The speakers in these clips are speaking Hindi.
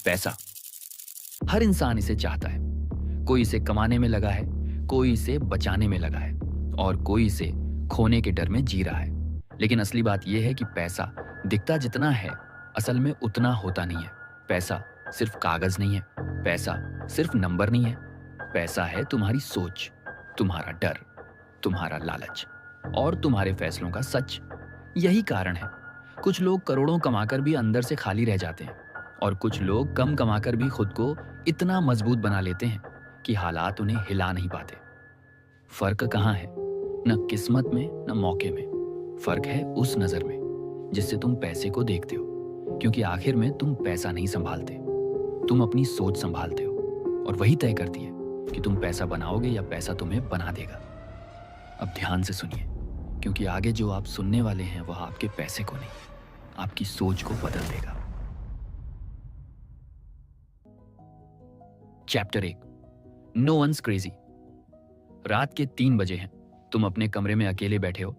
पैसा। हर इंसान इसे चाहता है। कोई इसे कमाने में लगा है, कोई इसे बचाने में लगा है और कोई इसे खोने के डर में जी रहा है। लेकिन असली बात यह है कि पैसा दिखता जितना है, असल में उतना होता नहीं है। पैसा सिर्फ कागज नहीं है, पैसा सिर्फ नंबर नहीं है। पैसा है तुम्हारी सोच, तुम्हारा डर, तुम्हारा लालच और तुम्हारे फैसलों का सच। यही कारण है कुछ लोग करोड़ों कमाकर भी अंदर से खाली रह जाते हैं और कुछ लोग कम कमाकर भी खुद को इतना मजबूत बना लेते हैं कि हालात उन्हें हिला नहीं पाते। फर्क कहाँ है? न किस्मत में न मौके में। फर्क है उस नजर में जिससे तुम पैसे को देखते हो, क्योंकि आखिर में तुम पैसा नहीं संभालते, तुम अपनी सोच संभालते हो और वही तय करती है कि तुम पैसा बनाओगे या पैसा तुम्हें बना देगा। अब ध्यान से सुनिए, क्योंकि आगे जो आप सुनने वाले हैं वह आपके पैसे को नहीं, आपकी सोच को बदल देगा। Chapter 1, no one's crazy. रात के 3 बजे हैं, तुम अपने कमरे में अकेले बैठे हो,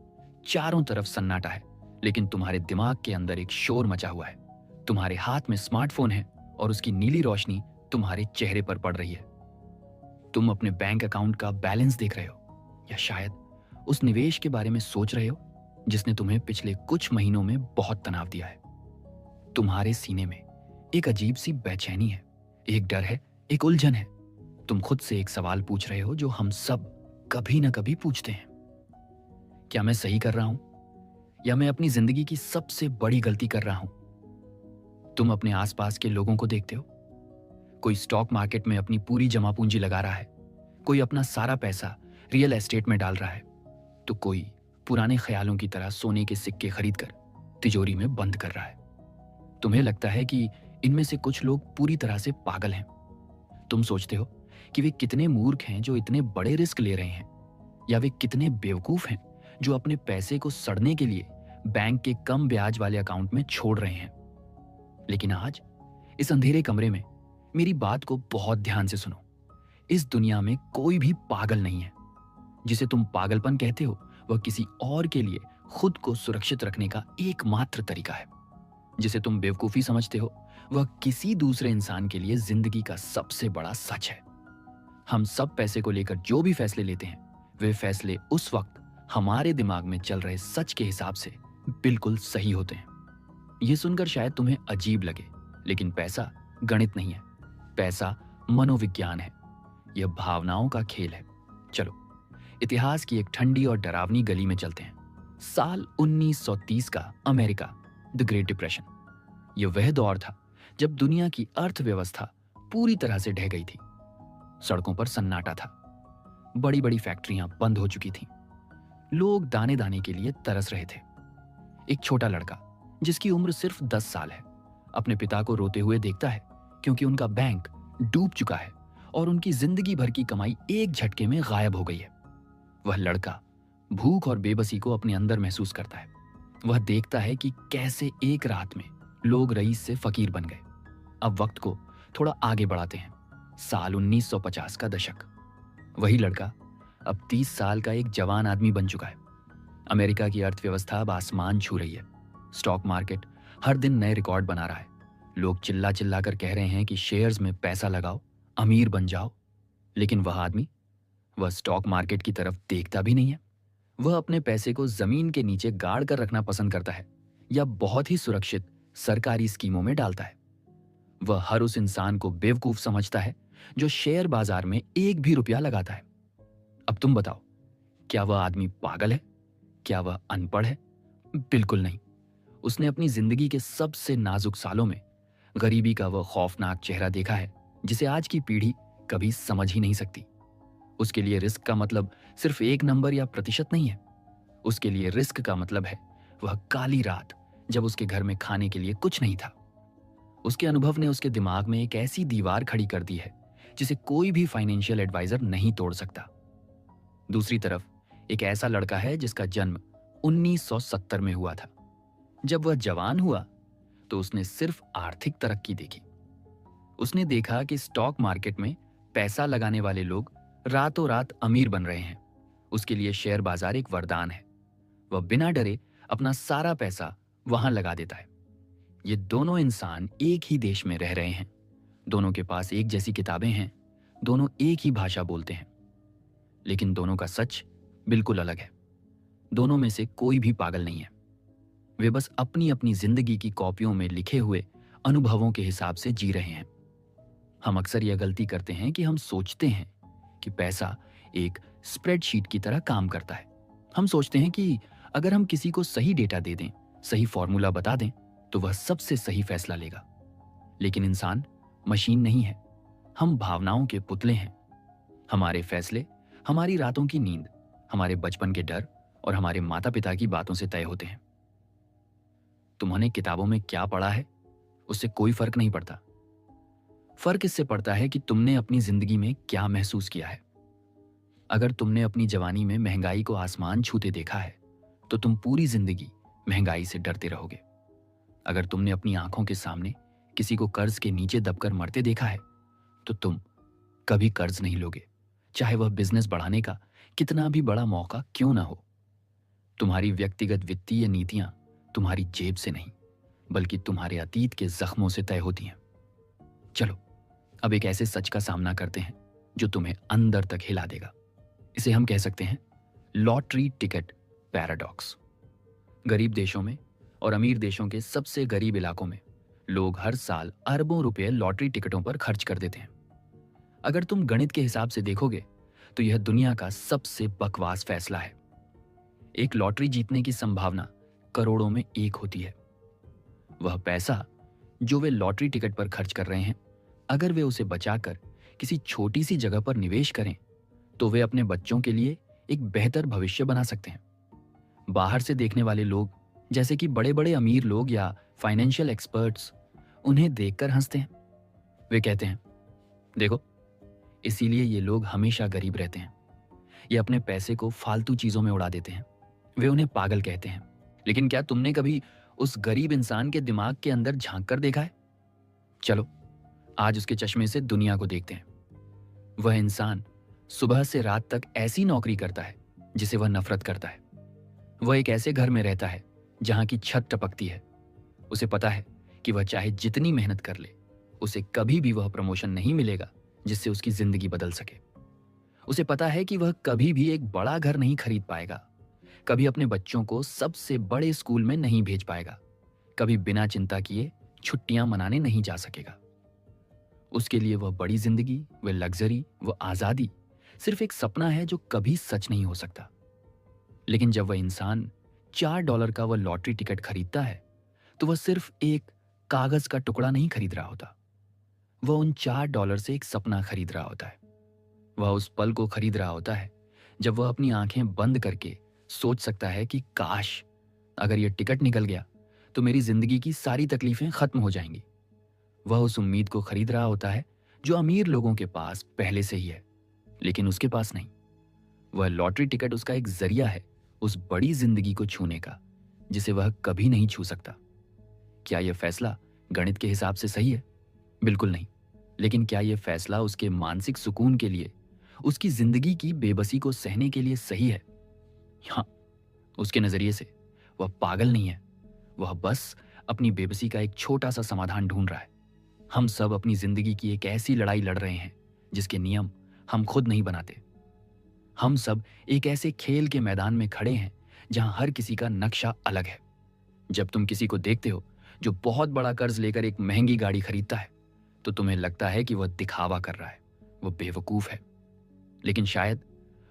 चारों तरफ सन्नाटा है, लेकिन तुम्हारे दिमाग के अंदर एक शोर मचा हुआ है। तुम्हारे हाथ में स्मार्टफोन है और उसकी नीली रोशनी तुम्हारे चेहरे पर पड़ रही है। तुम अपने बैंक अकाउंट का बैलेंस देख रहे हो या शायद उस निवेश के बारे में सोच रहे हो जिसने तुम्हें पिछले कुछ महीनों में बहुत तनाव दिया है। तुम्हारे सीने में एक अजीब सी बेचैनी है, एक डर है, एक उलझन है। तुम खुद से एक सवाल पूछ रहे हो जो हम सब कभी ना कभी पूछते हैं, क्या मैं सही कर रहा हूं या मैं अपनी जिंदगी की सबसे बड़ी गलती कर रहा हूं? तुम अपने आसपास के लोगों को देखते हो, कोई स्टॉक मार्केट में अपनी पूरी जमा पूंजी लगा रहा है, कोई अपना सारा पैसा रियल एस्टेट में डाल रहा है, तो कोई पुराने ख्यालों की तरह सोने के सिक्के खरीदकर तिजोरी में बंद कर रहा है। तुम्हें लगता है कि इनमें से कुछ लोग पूरी तरह से पागल हैं। तुम सोचते हो कि वे कितने मूर्ख हैं जो इतने बड़े रिस्क ले रहे हैं, या वे कितने बेवकूफ हैं जो अपने पैसे को सड़ने के लिए बैंक के कम ब्याज वाले अकाउंट में छोड़ रहे हैं। लेकिन आज इस अंधेरे कमरे में मेरी बात को बहुत ध्यान से सुनो। इस दुनिया में कोई भी पागल नहीं है। जिसे तुम पागलपन कहते हो वह किसी और के लिए खुद को सुरक्षित रखने का एकमात्र तरीका है। जिसे तुम बेवकूफी समझते हो वह किसी दूसरे इंसान के लिए जिंदगी का सबसे बड़ा सच है। हम सब पैसे को लेकर जो भी फैसले लेते हैं वे फैसले उस वक्त हमारे दिमाग में चल रहे सच के हिसाब से बिल्कुल सही होते हैं। यह सुनकर शायद तुम्हें अजीब लगे, लेकिन पैसा गणित नहीं है, पैसा मनोविज्ञान है। यह भावनाओं का खेल है। चलो इतिहास की एक ठंडी और डरावनी गली में चलते हैं। साल 1930 का अमेरिका, द ग्रेट डिप्रेशन। यह वह दौर था जब दुनिया की अर्थव्यवस्था पूरी तरह से ढह गई थी। सड़कों पर सन्नाटा था, बड़ी बड़ी फैक्ट्रियां बंद हो चुकी थीं, लोग दाने दाने के लिए तरस रहे थे। एक छोटा लड़का जिसकी उम्र सिर्फ 10 साल है अपने पिता को रोते हुए देखता है, क्योंकि उनका बैंक डूब चुका है और उनकी जिंदगी भर की कमाई एक झटके में गायब हो गई है। वह लड़का भूख और बेबसी को अपने अंदर महसूस करता है। वह देखता है कि कैसे एक रात में लोग रईस से फकीर बन गए। अब वक्त को थोड़ा आगे बढ़ाते हैं, साल 1950 का दशक। वही लड़का अब 30 साल का एक जवान आदमी बन चुका है। अमेरिका की अर्थव्यवस्था अब आसमान छू रही है। स्टॉक मार्केट हर दिन नए रिकॉर्ड बना रहा है। लोग चिल्ला चिल्ला कर कह रहे हैं कि शेयर्स में पैसा लगाओ, अमीर बन जाओ। लेकिन वह आदमी, वह स्टॉक मार्केट की तरफ देखता भी नहीं है। वह अपने पैसे को जमीन के नीचे गाड़ कर रखना पसंद करता है या बहुत ही सुरक्षित सरकारी स्कीमों में डालता है। वह हर उस इंसान को बेवकूफ समझता है जो शेयर बाजार में एक भी रुपया लगाता है। अब तुम बताओ, क्या वह आदमी पागल है? क्या वह अनपढ़ है? बिल्कुल नहीं। उसने अपनी जिंदगी के सबसे नाजुक सालों में गरीबी का वह खौफनाक चेहरा देखा है जिसे आज की पीढ़ी कभी समझ ही नहीं सकती। उसके लिए रिस्क का मतलब सिर्फ एक नंबर या प्रतिशत नहीं है। उसके लिए रिस्क का मतलब है वह काली रात जब उसके घर में खाने के लिए कुछ नहीं था। उसके अनुभव ने उसके दिमाग में एक ऐसी दीवार खड़ी कर दी है जिसे कोई भी फाइनेंशियल एडवाइजर नहीं तोड़ सकता। दूसरी तरफ एक ऐसा लड़का है जिसका जन्म 1970 में हुआ था। जब वह जवान हुआ तो उसने सिर्फ आर्थिक तरक्की देखी। उसने देखा कि स्टॉक मार्केट में पैसा लगाने वाले लोग रातों रात अमीर बन रहे हैं। उसके लिए शेयर बाजार एक वरदान है। वह बिना डरे अपना सारा पैसा वहां लगा देता है। ये दोनों इंसान एक ही देश में रह रहे हैं, दोनों के पास एक जैसी किताबें हैं, दोनों एक ही भाषा बोलते हैं, लेकिन दोनों का सच बिल्कुल अलग है। दोनों में से कोई भी पागल नहीं है। वे बस अपनी अपनी जिंदगी की कॉपियों में लिखे हुए अनुभवों के हिसाब से जी रहे हैं। हम अक्सर यह गलती करते हैं कि हम सोचते हैं कि पैसा एक स्प्रेडशीट की तरह काम करता है। हम सोचते हैं कि अगर हम किसी को सही डेटा दे दें, सही फॉर्मूला बता दें, तो वह सबसे सही फैसला लेगा। लेकिन इंसान मशीन नहीं है। हम भावनाओं के पुतले हैं। हमारे फैसले हमारी रातों की नींद, हमारे बचपन के डर और हमारे माता पिता की बातों से तय होते हैं। तुम्होंने किताबों में क्या पढ़ा है, उससे कोई फर्क नहीं पड़ता। फर्क इससे पड़ता है कि तुमने अपनी जिंदगी में क्या महसूस किया है। अगर तुमने अपनी जवानी में महंगाई को आसमान छूते देखा है, तो तुम पूरी जिंदगी महंगाई से डरते रहोगे। अगर तुमने अपनी आंखों के सामने किसी को कर्ज के नीचे दबकर मरते देखा है, तो तुम कभी कर्ज नहीं लोगे, चाहे वह बिजनेस बढ़ाने का कितना भी बड़ा मौका क्यों ना हो। तुम्हारी व्यक्तिगत वित्तीय नीतियां तुम्हारी जेब से नहीं, बल्कि तुम्हारे अतीत के जख्मों से तय होती हैं। चलो, अब एक ऐसे सच का सामना करते हैं जो तुम्हें अंदर तक हिला देगा। इसे हम कह सकते हैं लॉटरी टिकट पैराडॉक्स। गरीब देशों में और अमीर देशों के सबसे गरीब इलाकों में लोग हर साल अरबों रुपए लॉटरी टिकटों पर खर्च कर देते हैं। अगर तुम गणित के हिसाब से देखोगे तो यह दुनिया का सबसे बकवास फैसला है। एक लॉटरी जीतने की संभावना करोड़ों में एक होती है। वह पैसा जो वे लॉटरी टिकट पर खर्च कर रहे हैं, अगर वे उसे बचाकर किसी छोटी सी जगह पर निवेश करें, तो वे अपने बच्चों के लिए एक बेहतर भविष्य बना सकते हैं। बाहर से देखने वाले लोग, जैसे कि बड़े बड़े अमीर लोग या फाइनेंशियल एक्सपर्ट्स, उन्हें देखकर हंसते हैं। वे कहते हैं, देखो, इसीलिए ये लोग हमेशा गरीब रहते हैं। ये अपने पैसे को फालतू चीजों में उड़ा देते हैं। वे उन्हें पागल कहते हैं। लेकिन क्या तुमने कभी उस गरीब इंसान के दिमाग के अंदर झांक कर देखा है? चलो, आज उसके चश्मे से दुनिया को देखते हैं। वह इंसान सुबह से रात तक ऐसी नौकरी करता है जिसे वह नफरत करता है। वह एक ऐसे घर में रहता है जहां की छत टपकती है। उसे पता है कि वह चाहे जितनी मेहनत कर ले, उसे कभी भी वह प्रमोशन नहीं मिलेगा जिससे उसकी जिंदगी बदल सके। उसे पता है कि वह कभी भी एक बड़ा घर नहीं खरीद पाएगा, कभी अपने बच्चों को सबसे बड़े स्कूल में नहीं भेज पाएगा, कभी बिना चिंता किए छुट्टियां मनाने नहीं जा सकेगा। उसके लिए वह बड़ी जिंदगी, वह लग्जरी, वह आजादी सिर्फ एक सपना है जो कभी सच नहीं हो सकता। लेकिन जब वह इंसान $4 का वह लॉटरी टिकट खरीदता है, तो वह सिर्फ एक कागज का टुकड़ा नहीं खरीद रहा होता। वह उन $4 से एक सपना खरीद रहा होता है। वह उस पल को खरीद रहा होता है जब वह अपनी आंखें बंद करके सोच सकता है कि काश अगर यह टिकट निकल गया तो मेरी जिंदगी की सारी तकलीफें खत्म हो जाएंगी। वह उस उम्मीद को खरीद रहा होता है जो अमीर लोगों के पास पहले से ही है, लेकिन उसके पास नहीं। वह लॉटरी टिकट उसका एक जरिया है उस बड़ी जिंदगी को छूने का जिसे वह कभी नहीं छू सकता। क्या यह फैसला गणित के हिसाब से सही है? बिल्कुल नहीं। लेकिन क्या यह फैसला उसके मानसिक सुकून के लिए, उसकी जिंदगी की बेबसी को सहने के लिए सही है? हाँ, उसके नजरिए से वह पागल नहीं है। वह बस अपनी बेबसी का एक छोटा सा समाधान ढूंढ रहा है। हम सब अपनी जिंदगी की एक ऐसी लड़ाई लड़ रहे हैं जिसके नियम हम खुद नहीं बनाते। हम सब एक ऐसे खेल के मैदान में खड़े हैं जहां हर किसी का नक्शा अलग है। जब तुम किसी को देखते हो जो बहुत बड़ा कर्ज लेकर एक महंगी गाड़ी खरीदता है, तो तुम्हें लगता है कि वह दिखावा कर रहा है, वह बेवकूफ है। लेकिन शायद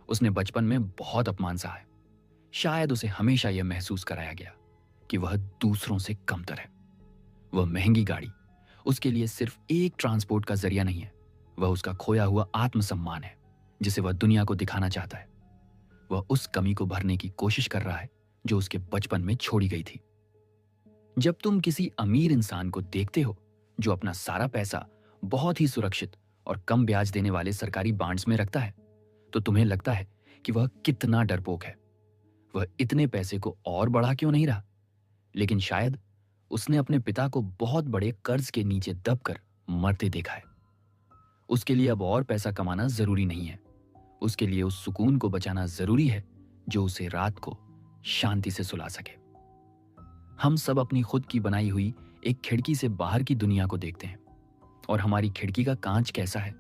उसने बचपन में बहुत अपमान सहा है। शायद उसे हमेशा यह महसूस कराया गया कि वह दूसरों से कमतर है। वह महंगी गाड़ी उसके लिए सिर्फ एक ट्रांसपोर्ट का जरिया नहीं है, वह उसका खोया हुआ आत्मसम्मान है जिसे वह दुनिया को दिखाना चाहता है। वह उस कमी को भरने की कोशिश कर रहा है जो उसके बचपन में छोड़ी गई थी। जब तुम किसी अमीर इंसान को देखते हो जो अपना सारा पैसा बहुत ही सुरक्षित और कम ब्याज देने वाले सरकारी बॉन्ड्स में रखता है, तो तुम्हें लगता है कि वह कितना डरपोक है। वह इतने पैसे को और बढ़ा क्यों नहीं रहा? लेकिन शायद उसने अपने पिता को बहुत बड़े कर्ज के नीचे दबकर मरते देखा है। उसके लिए अब और पैसा कमाना जरूरी नहीं है। उसके लिए उस सुकून को बचाना जरूरी है जो उसे रात को शांति से सुला सके। हम सब अपनी खुद की बनाई हुई एक खिड़की से बाहर की दुनिया को देखते हैं। और हमारी खिड़की का कांच कैसा है,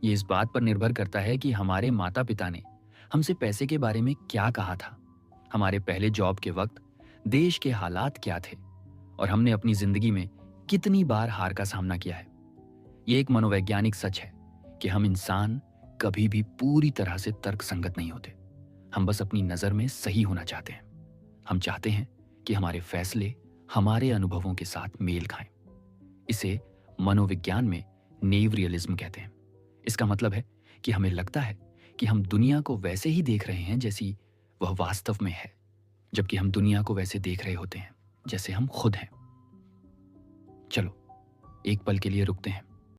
ये इस बात पर निर्भर करता है कि हमारे माता पिता ने हमसे पैसे के बारे में क्या कहा था, हमारे पहले जॉब के वक्त देश के हालात क्या थे, और हमने अपनी जिंदगी में कितनी बार हार का सामना किया है। ये एक मनोवैज्ञानिक सच है कि हम इंसान कभी भी पूरी तरह से तर्कसंगत नहीं होते। हम बस अपनी नज़र में सही होना चाहते हैं। हम चाहते हैं कि हमारे फैसले हमारे अनुभवों के साथ मेल खाएं। इसे मनोविज्ञान में नेव रियलिज्म कहते हैं। इसका मतलब है कि हमें लगता है कि हम दुनिया को वैसे ही देख रहे हैं जैसी वह वास्तव में है, जबकि हम दुनिया को वैसे देख रहे होते हैं जैसे हम खुद हैं। चलो एक पल के लिए रुकते हैं